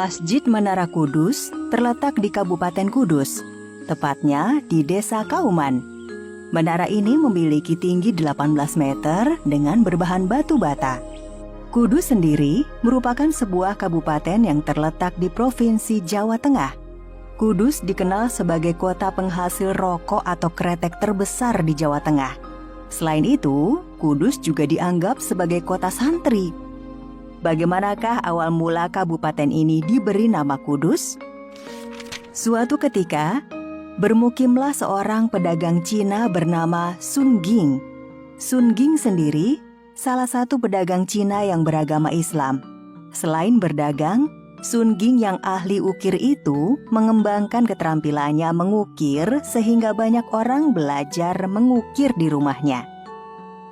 Masjid Menara Kudus terletak di Kabupaten Kudus, tepatnya di Desa Kauman. Menara ini memiliki tinggi 18 meter dengan berbahan batu bata. Kudus sendiri merupakan sebuah kabupaten yang terletak di Provinsi Jawa Tengah. Kudus dikenal sebagai kota penghasil rokok atau kretek terbesar di Jawa Tengah. Selain itu, Kudus juga dianggap sebagai kota santri. Bagaimanakah awal mula kabupaten ini diberi nama Kudus? Suatu ketika, bermukimlah seorang pedagang Cina bernama Sun Ging. Sun Ging sendiri salah satu pedagang Cina yang beragama Islam. Selain berdagang, Sun Ging yang ahli ukir itu mengembangkan keterampilannya mengukir sehingga banyak orang belajar mengukir di rumahnya.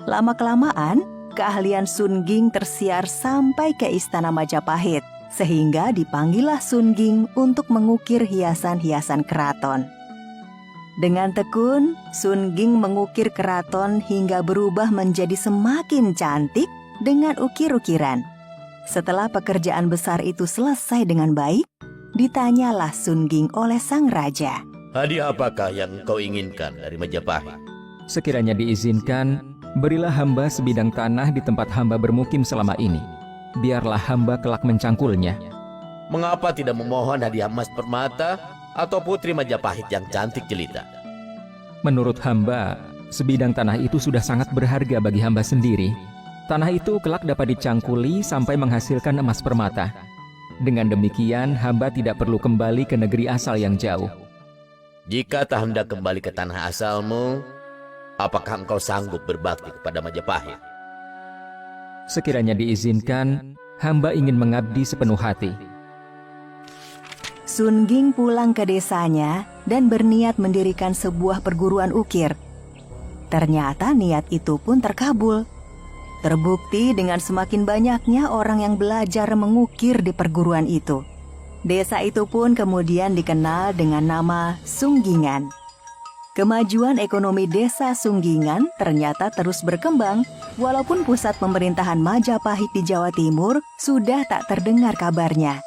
Lama-kelamaan, keahlian Sun Ging tersiar sampai ke Istana Majapahit, sehingga dipanggillah Sun Ging untuk mengukir hiasan-hiasan keraton. Dengan tekun, Sun Ging mengukir keraton hingga berubah menjadi semakin cantik dengan ukir-ukiran. Setelah pekerjaan besar itu selesai dengan baik, ditanyalah Sun Ging oleh sang raja. Hadiah apakah yang kau inginkan dari Majapahit? Sekiranya diizinkan, berilah hamba sebidang tanah di tempat hamba bermukim selama ini. Biarlah hamba kelak mencangkulnya. Mengapa tidak memohon hadiah emas permata atau putri Majapahit yang cantik jelita? Menurut hamba, sebidang tanah itu sudah sangat berharga bagi hamba sendiri. Tanah itu kelak dapat dicangkuli sampai menghasilkan emas permata. Dengan demikian, hamba tidak perlu kembali ke negeri asal yang jauh. Jika tak hendak kembali ke tanah asalmu, apakah engkau sanggup berbakti kepada Majapahit? Sekiranya diizinkan, hamba ingin mengabdi sepenuh hati. Sun Ging pulang ke desanya dan berniat mendirikan sebuah perguruan ukir. Ternyata niat itu pun terkabul. Terbukti dengan semakin banyaknya orang yang belajar mengukir di perguruan itu. Desa itu pun kemudian dikenal dengan nama Sunggingan. Kemajuan ekonomi desa Sunggingan ternyata terus berkembang, walaupun pusat pemerintahan Majapahit di Jawa Timur sudah tak terdengar kabarnya.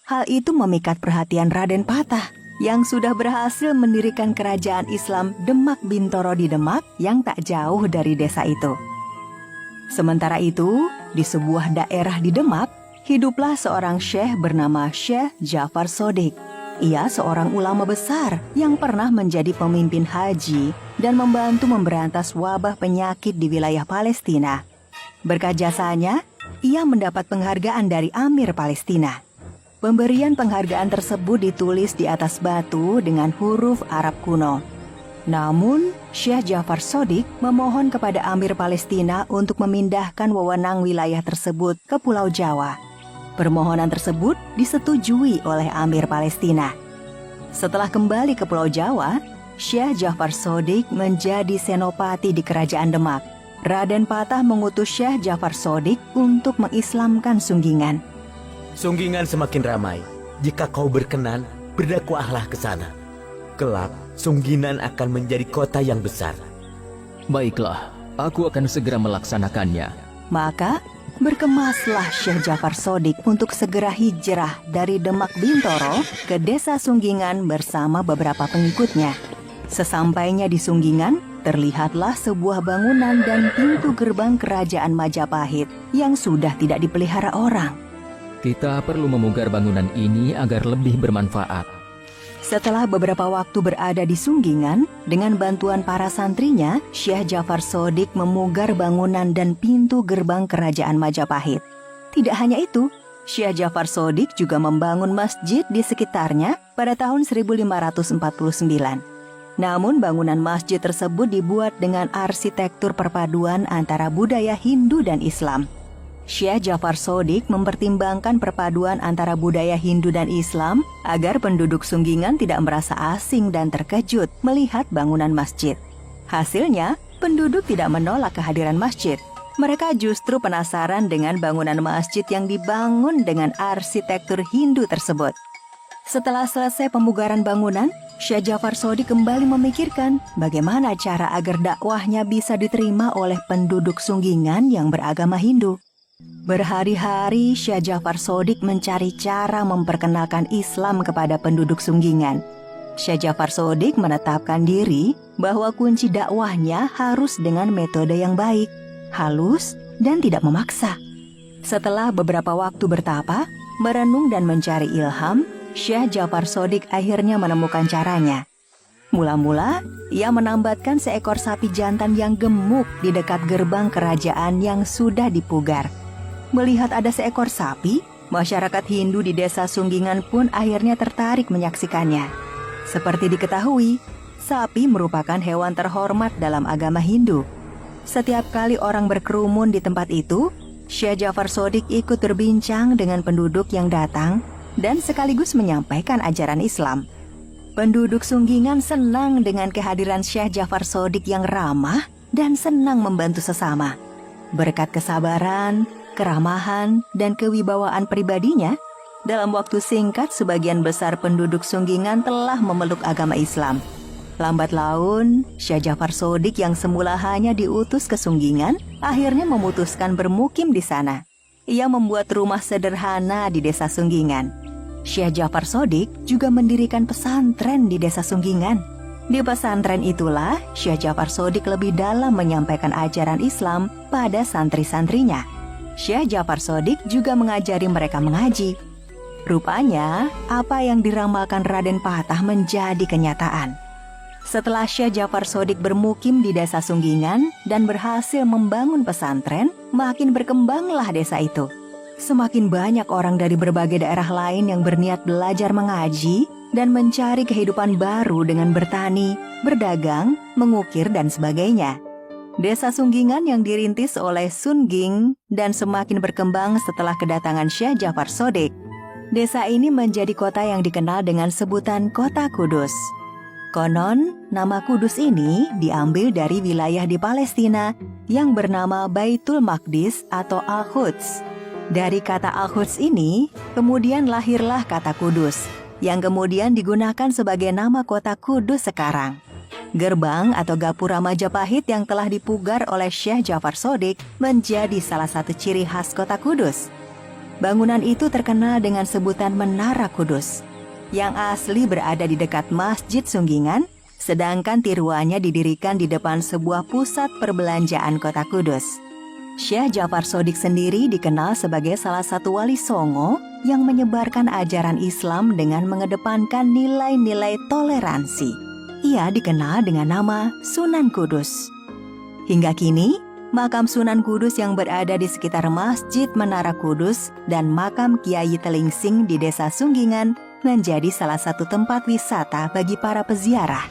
Hal itu memikat perhatian Raden Patah yang sudah berhasil mendirikan kerajaan Islam Demak Bintoro di Demak yang tak jauh dari desa itu. Sementara itu, di sebuah daerah di Demak, hiduplah seorang syekh bernama Syekh Jafar Sodik. Ia seorang ulama besar yang pernah menjadi pemimpin haji dan membantu memberantas wabah penyakit di wilayah Palestina. Berkat jasanya, ia mendapat penghargaan dari Amir Palestina. Pemberian penghargaan tersebut ditulis di atas batu dengan huruf Arab kuno. Namun, Syekh Jafar Sodik memohon kepada Amir Palestina untuk memindahkan wewenang wilayah tersebut ke Pulau Jawa. Permohonan tersebut disetujui oleh Amir Palestina. Setelah kembali ke Pulau Jawa, Syekh Jafar Sodik menjadi senopati di Kerajaan Demak. Raden Patah mengutus Syekh Jafar Sodik untuk mengislamkan Sunggingan. Sunggingan semakin ramai. Jika kau berkenan, berdakwahlah ke sana. Kelak, Sunggingan akan menjadi kota yang besar. Baiklah, aku akan segera melaksanakannya. Maka, berkemaslah Syekh Jafar Sodik untuk segera hijrah dari Demak Bintoro ke desa Sunggingan bersama beberapa pengikutnya. Sesampainya di Sunggingan, terlihatlah sebuah bangunan dan pintu gerbang kerajaan Majapahit yang sudah tidak dipelihara orang. Kita perlu memugar bangunan ini agar lebih bermanfaat. Setelah beberapa waktu berada di Sunggingan, dengan bantuan para santrinya, Syekh Jafar Sodik memugar bangunan dan pintu gerbang kerajaan Majapahit. Tidak hanya itu, Syekh Jafar Sodik juga membangun masjid di sekitarnya pada tahun 1549. Namun bangunan masjid tersebut dibuat dengan arsitektur perpaduan antara budaya Hindu dan Islam. Syekh Jafar Sodik mempertimbangkan perpaduan antara budaya Hindu dan Islam agar penduduk Sunggingan tidak merasa asing dan terkejut melihat bangunan masjid. Hasilnya, penduduk tidak menolak kehadiran masjid. Mereka justru penasaran dengan bangunan masjid yang dibangun dengan arsitektur Hindu tersebut. Setelah selesai pemugaran bangunan, Syekh Jafar Sodik kembali memikirkan bagaimana cara agar dakwahnya bisa diterima oleh penduduk Sunggingan yang beragama Hindu. Berhari-hari Syekh Ja'far Shodiq mencari cara memperkenalkan Islam kepada penduduk Sunggingan. Syekh Ja'far Shodiq menetapkan diri bahwa kunci dakwahnya harus dengan metode yang baik, halus, dan tidak memaksa. Setelah beberapa waktu bertapa, merenung dan mencari ilham, Syekh Ja'far Shodiq akhirnya menemukan caranya. Mula-mula, ia menambatkan seekor sapi jantan yang gemuk di dekat gerbang kerajaan yang sudah dipugar. Melihat ada seekor sapi, masyarakat Hindu di desa Sunggingan pun akhirnya tertarik menyaksikannya. Seperti diketahui, sapi merupakan hewan terhormat dalam agama Hindu. Setiap kali orang berkerumun di tempat itu, Syekh Ja'far Shodiq ikut berbincang dengan penduduk yang datang dan sekaligus menyampaikan ajaran Islam. Penduduk Sunggingan senang dengan kehadiran Syekh Ja'far Shodiq yang ramah dan senang membantu sesama. Berkat kesabaran, keramahan, dan kewibawaan pribadinya, dalam waktu singkat sebagian besar penduduk Sunggingan telah memeluk agama Islam. Lambat laun, Syekh Ja'far Shodiq yang semula hanya diutus ke Sunggingan, akhirnya memutuskan bermukim di sana. Ia membuat rumah sederhana di desa Sunggingan. Syekh Ja'far Shodiq juga mendirikan pesantren di desa Sunggingan. Di pesantren itulah Syekh Ja'far Shodiq lebih dalam menyampaikan ajaran Islam pada santri-santrinya. Syekh Ja'far Shodiq juga mengajari mereka mengaji. Rupanya, apa yang diramalkan Raden Patah menjadi kenyataan. Setelah Syekh Ja'far Shodiq bermukim di desa Sunggingan dan berhasil membangun pesantren, makin berkembanglah desa itu. Semakin banyak orang dari berbagai daerah lain yang berniat belajar mengaji dan mencari kehidupan baru dengan bertani, berdagang, mengukir, dan sebagainya. Desa Sunggingan yang dirintis oleh Sun Ging dan semakin berkembang setelah kedatangan Syekh Ja'far Shodiq. Desa ini menjadi kota yang dikenal dengan sebutan Kota Kudus. Konon, nama Kudus ini diambil dari wilayah di Palestina yang bernama Baitul Maqdis atau Al-Quds. Dari kata Al-Quds ini, kemudian lahirlah kata Kudus, yang kemudian digunakan sebagai nama kota Kudus sekarang. Gerbang atau gapura Majapahit yang telah dipugar oleh Syekh Ja'far Shodiq menjadi salah satu ciri khas kota Kudus. Bangunan itu terkenal dengan sebutan Menara Kudus, yang asli berada di dekat Masjid Sunggingan, sedangkan tiruannya didirikan di depan sebuah pusat perbelanjaan kota Kudus. Syekh Ja'far Shodiq sendiri dikenal sebagai salah satu wali Songo yang menyebarkan ajaran Islam dengan mengedepankan nilai-nilai toleransi. Ia dikenal dengan nama Sunan Kudus. Hingga kini, makam Sunan Kudus yang berada di sekitar Masjid Menara Kudus dan makam Kiai Telingsing di desa Sunggingan menjadi salah satu tempat wisata bagi para peziarah.